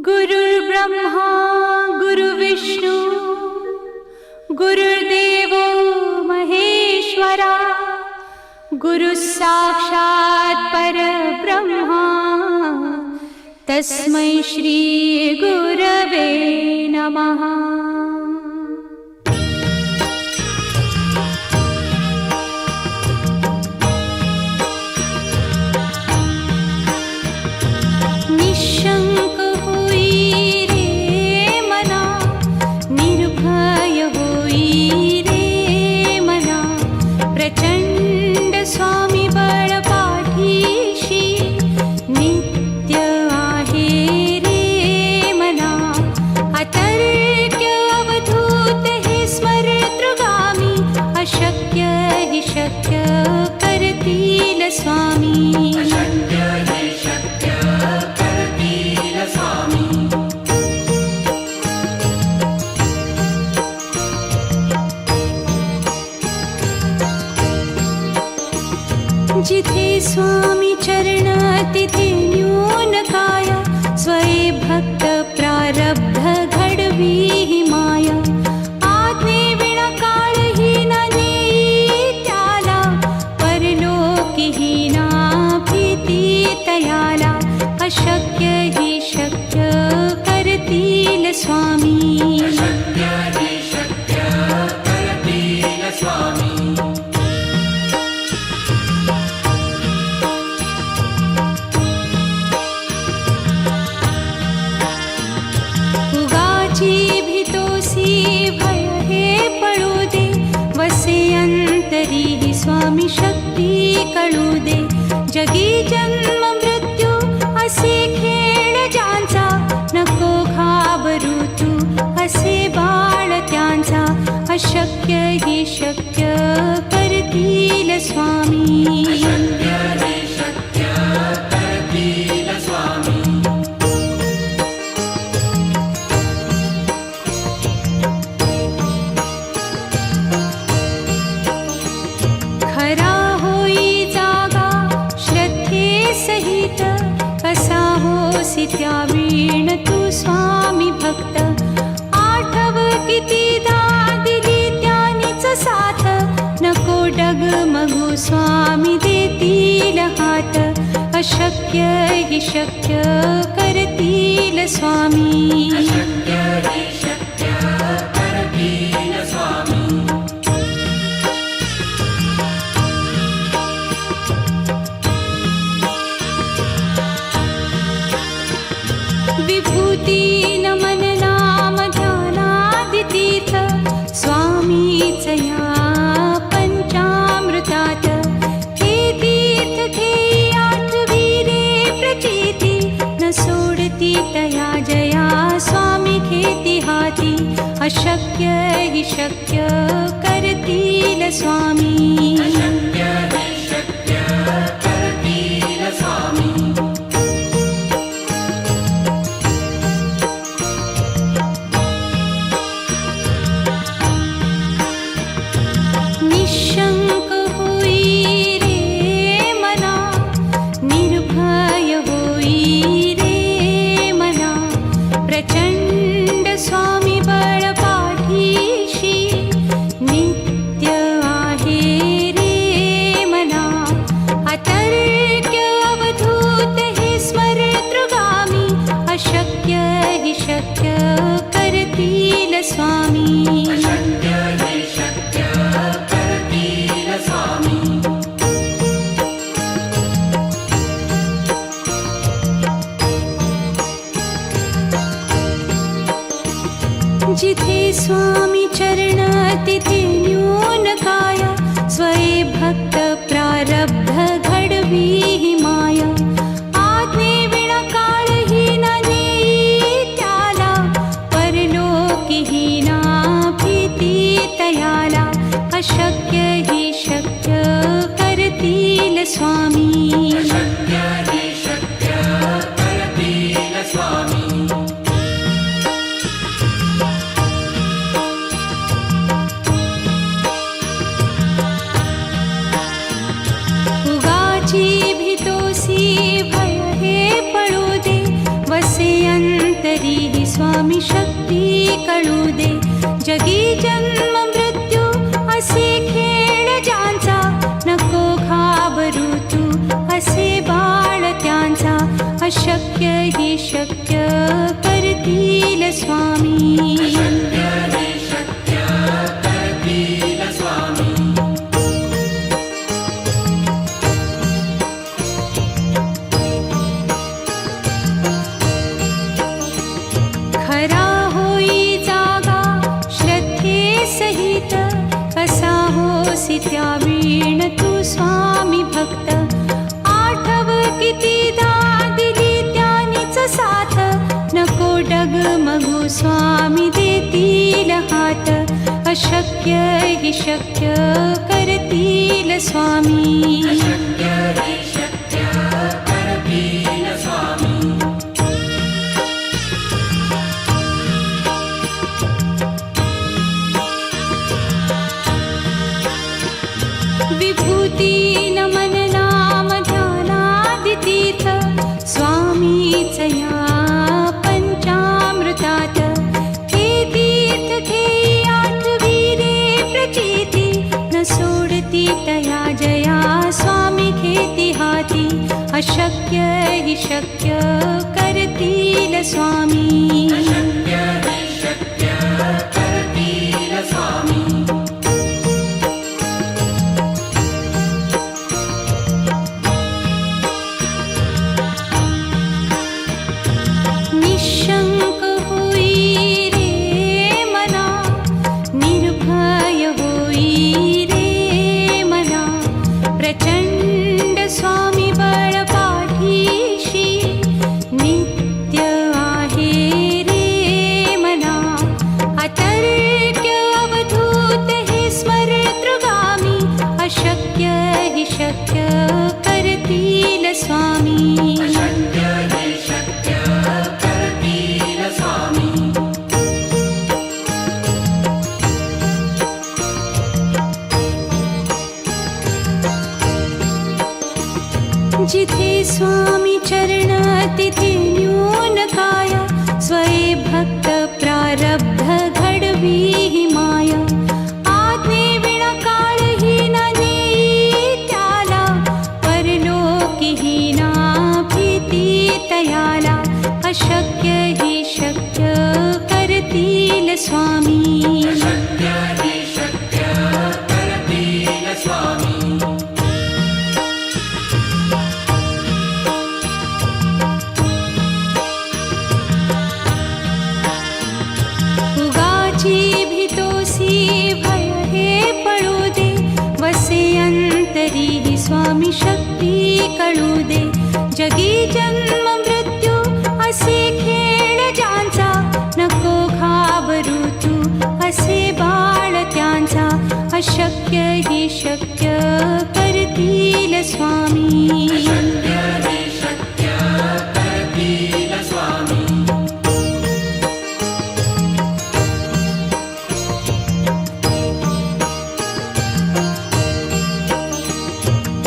गुरुर्ब्रह्मा गुरुर्विष्णू गुरुर्देवो महेश्वरा गुरुः साक्षात् परब्रह्मा तस्मै श्री गुरवे नमः। निशंक होई रे मना, निर्भय होई रे मना, प्रचंड स्वामी बळ पाठीशी नित्य आहे रे मना। अतर्क्य अवधूत हे स्मरतृगामी, अशक्य हि शक्य करतील स्वामी। जिथे स्वामी चरण तिथे न्यून काया, स्वये भक्त प्रारब्ध घडवी ही माया। आज्ञे विना काळही न नेई त्याला, परलोकी ही ना भीती तयाला। अशक्य ही शक्य करतील स्वामी। भय हे पळू दे, वसे अंतरी ही स्वामी शक्ती कळू दे। जगी जन्म मृत्यू असे खेळ ज्यांचा, नको घाबरू तू असे बाळ त्यांचा। अशक्य ही शक्य करतील स्वामी। खरा होई जागा श्रद्धे सहित, कसा होसी त्या वीण तू स्वामी भक्त। आठव कितीदा दिली त्यानीच साथ, नको डगमगू स्वामी देतील हात। अशक्य हि शक्य करतील स्वामी। विभूती नमन नाम ध्यानादितीर्थ, स्वामीच या पंचामृतात। हे तीर्थ घेई आठवी रे प्रचिती, न सोडती तया जया स्वामी घेती हाती। अशक्य हि शक्य करतील स्वामी। निशंक होई रे मना, निर्भय होई रे मना, प्रचंड स्वामी बळ पाठीशी नित्य आहे रे मना। अतर्क्य अवधूत हे स्मरतृगामी, अशक्य हि शक्य करतील स्वामी। जिथे स्वामी चरण तिथे न्यून काया, स्वये भक्त प्रारब्ध घडवी ही माया। आज्ञे विना काळही न नेई त्याला, परलोकी ही ना भीती तयाला। अशक्य ही शक्य करतील स्वामी। भीतोसी भय हे पळू दे, वसे अंत तरीही स्वामी शक्ती कळू दे. जगी जन्म मृत्यू असे खेळ ज्यांचा, नको घाबरू तू असे बाळ त्यांचा. अशक्य ही शक्य करतील स्वामी. खरा होई जागा श्रद्धे सहित, कसा होसी त्या वीण तू स्वामी भक्त. आठव कितीदा दिली त्यानीच साथ, नको डगमगू स्वामी देतील हात. अशक्य ही शक्य करतील स्वामी. विभूती नमन नाम ध्यानादितीर्थ, स्वामीच या पंचामृतात. हे तीर्थ घेई आठवी रे प्रचिती, न सोडती तया जया स्वामी घेती हाती. अशक्य ही शक्य करतील स्वामी. निशंक होई रे मना, निर्भय होई रे मना. प्रचंड स्वामी बळ पाठीशी, नित्य आहे रे मना. अतर्क्य अवधूत हे स्मरतृगामी, अशक्य हि शक्य करतील स्वामी. जिथे स्वामी चरण तिथे न्यून काया, स्वये भक्त प्रारब्ध घडवी ही माया. आज्ञे विना काळही न नेई त्याला, परलोकी ही ना भीती तयाला. अशक्य ही शक्य करतील स्वामी. भीतोसी भय हे पळू दे, वसे अंतरी ही स्वामी शक्ती कळू दे. जगी जन्म मृत्यू असे खेळ ज्यांचा, नको घाबरू तू असे बाळ त्यांचा. अशक्य ही शक्य करतील स्वामी.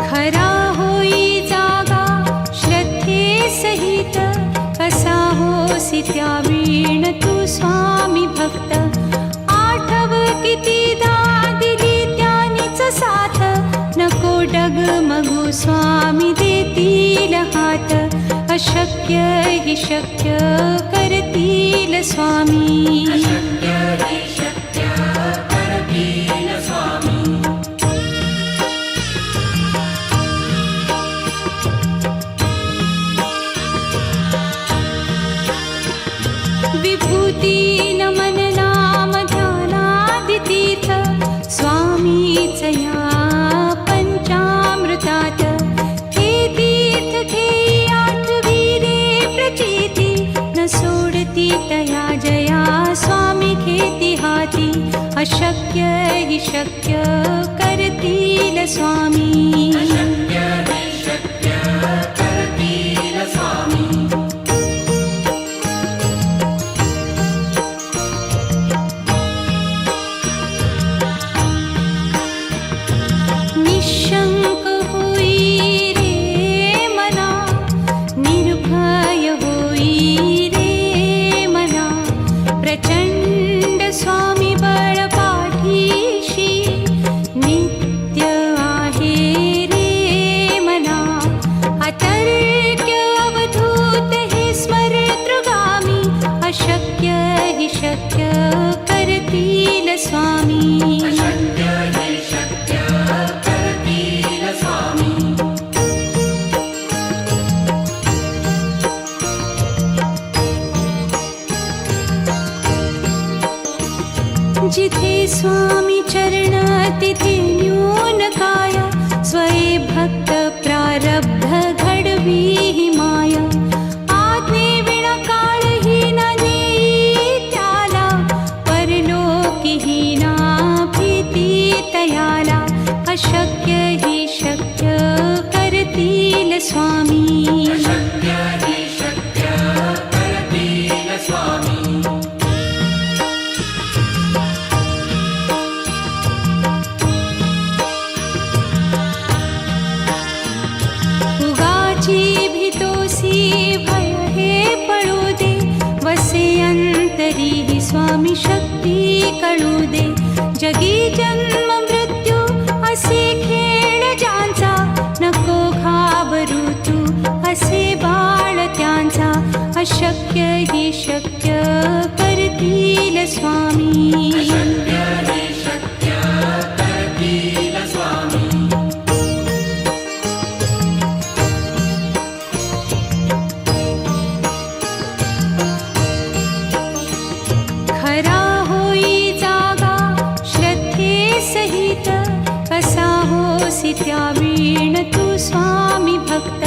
खरा होई जागा श्रद्धे सहित, कसा होसी त्या वीण तू स्वामी भक्त. आठव कितीदा दिली त्यानीच साथ, नको डगमगू स्वामी देतील हात. अशक्य हि शक्य करतील स्वामी. विभूती नमन नाम ध्यानादितीर्थ, स्वामीच या पंचामृतात. हे तीर्थ घेई आठवी रे प्रचिती, न सोडती तया जया स्वामी घेती हाती. अशक्य हि शक्य करतील स्वामी. निशंक होई रे मना, निर्भय होई रे जिथे स्वामी चरण तिथे न्यून काय, स्वये भक्त प्रारब्ध घडवी ही माया. आज्ञे विना काळही न नेई त्याला, परलोकी ही ना भीती तयाला. अशक्य ही शक्य करतील स्वामी. उगाची भीतोसी भय हे पळू दे, वसे अंतरी ही स्वामी शक्ती कळू दे. जगी जन्म मृत्यू असे खेळ ज्यांचा, नको घाबरू तू असे बाळ त्यांचा. अशक्य ही शक्य करतील स्वामी. खरा होई जागा श्रद्धे सहित, कसा होसी त्या वीण तू स्वामी भक्त.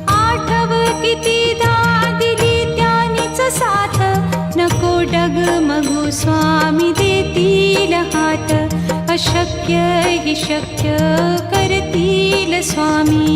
आठव कितीदा दिली त्यानीच साथ, नको डगमगू स्वामी देतील हात. अशक्य ही शक्य करतील स्वामी.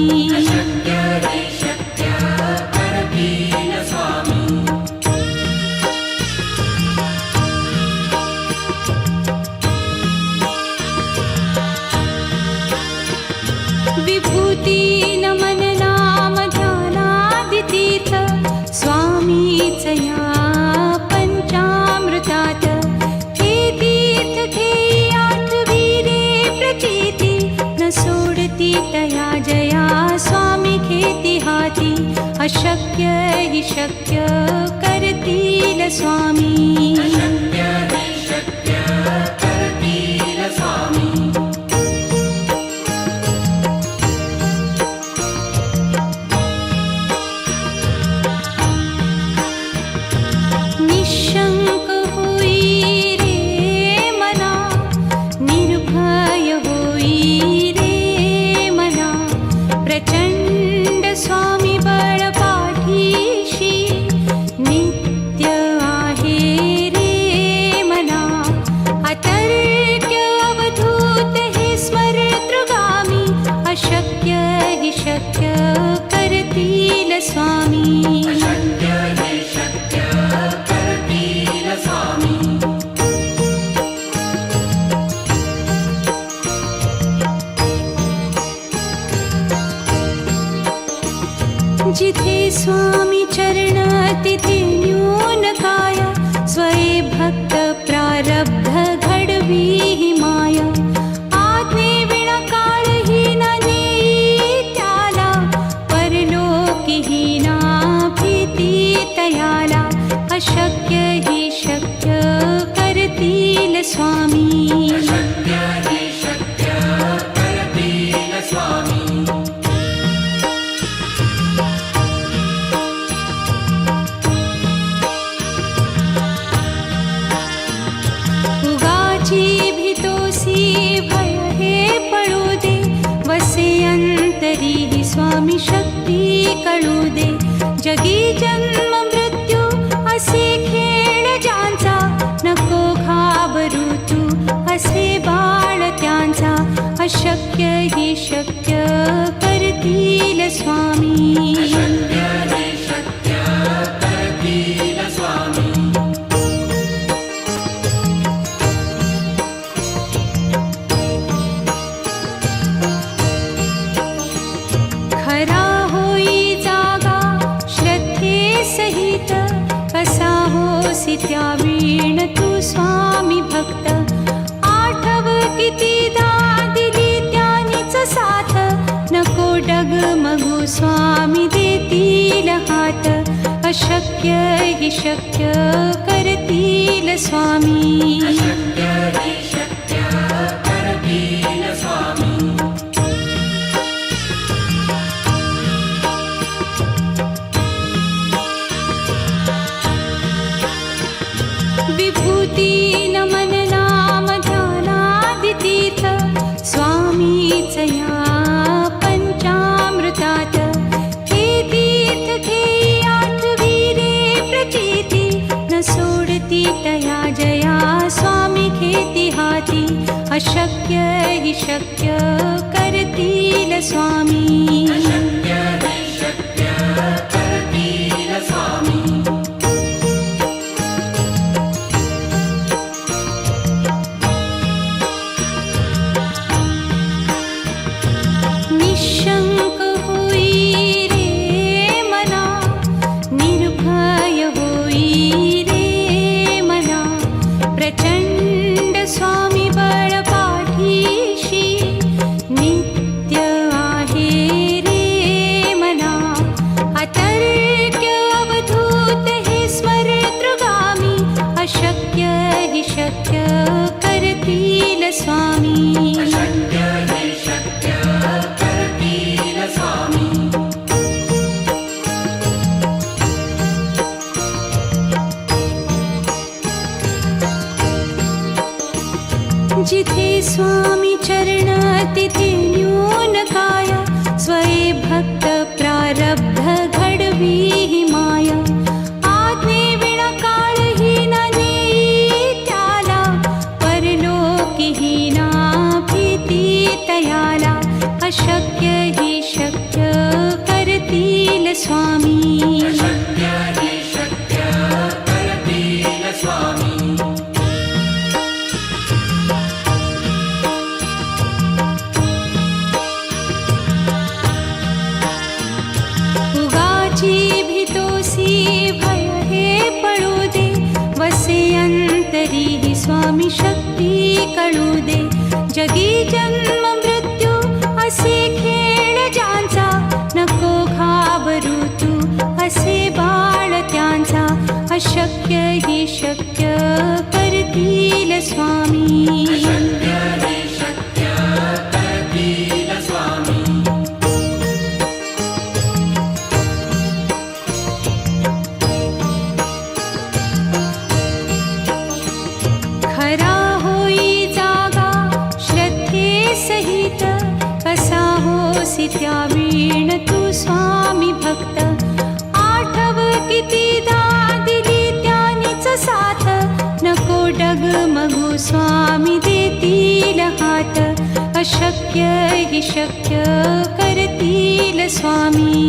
विभूती नमन नाम ध्यानादितीर्थ, स्वामीच या पंचामृतात. हे तीर्थ घेई आठवी रे प्रचिती, न सोडती तया जया स्वामी घेती हाती. अशक्य ही शक्य करतील स्वामी. निशंक होई रे मना, निर्भय होई रे मना. प्रचंड स्वामी बळ पाठीशी, नित्य आहे रे मना. अतर्क्य अवधूत हे स्मरतृगामी, अशक्य ही शक्य करतील स्वामी. जिथे स्वामी चरण तिथे न्यून काय, स्वये भक्त प्रारब्ध घडवी ही माया. आज्ञे विना काळही न नेई त्याला, परलोकी ही ना भीती तयाला. अशक्य ही शक्य करतील स्वामी. उगाची भीतोसी भय हे पळू दे, वसे अंतरी ही स्वामी शक्ती कळू दे. जगी जन्म मृत्यू असे खेळ ज्यांचा, नको घाबरू तू असे बाळ त्यांचा. अशक्य ही शक्य करतील स्वामी. खरा होई जागा श्रद्धे सहित, कसा होसी त्या वीण तू स्वामी भक्त. आठव कितीदा दिली त्यानीच साथ, नको डगमगू स्वामी देतील हात. अशक्य ही शक्य करतील स्वामी. विभूती नमन नाम स्वामीच या पंचामृतात हे तीर्थ घेई आठवी रे प्रचिती न सोडती तया जया स्वामी घेती हाती अशक्य हि शक्य करतील स्वामी निशंक होई रे मना निर्भय होई रे मना प्रचंड स्वामी बळ पाठीशी नित्य आहे रे मना अतर्क्य अवधूत हे स्मरतृगामी अशक्य हि शक्य करतील स्वामी जिथे स्वामी चरण तिथे न्यून काय स्वये भक्त प्रारब्ध घडवी ही माया आज्ञे विना काळही न नेई त्याला परलोकी ही ना भीती तयाला अशक्य ही शक्य करतील स्वामी भय हे पळू दे वसे अंतरी ही स्वामी शक्ती कळू दे जगी जन्म मृत्यू असे खेळ ज्यांचा नको घाबरू तू असे बाळ त्यांचा अशक्य ही शक्य करतील स्वामी खरा होई जागा श्रद्धे सहित कसा होसी त्या वीण तू स्वामी भक्त आठव कितीदा दिली त्यानीच साथ नको डगमगू स्वामी देतील हात अशक्य हि शक्य करतील स्वामी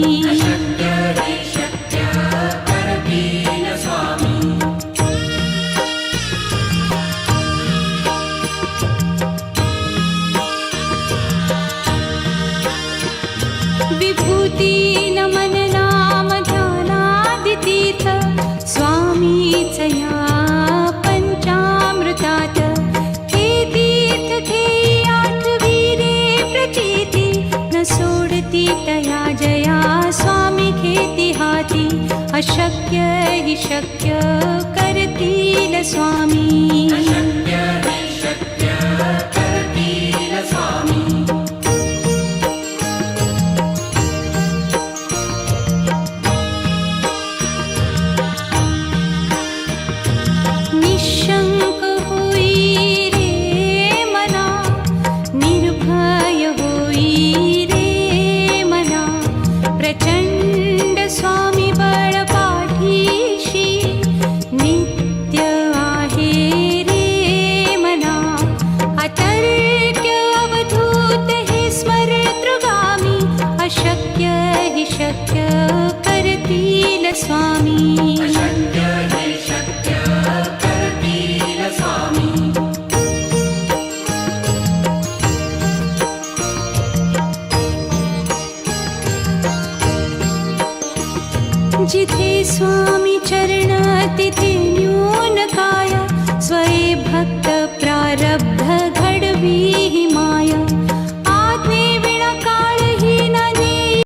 विभूती नमन नाम ध्यानादितीर्थ स्वामीच या पंचामृतात हे तीर्थ घेई आठवी रे प्रचिती न सोडती तया जया स्वामी घेती हाती अशक्य हि शक्य करतील स्वामी निशंक होई रे मना निर्भय होई रे मना प्रचंड स्वामी बळ पाठीशी नित्य आहे रे मना अतर्क्य अवधूत हे स्मरतृगामी अशक्य हि शक्य करतील स्वामी जिथे स्वामी चरण तिथे न्यून काय स्वये भक्त प्रारब्ध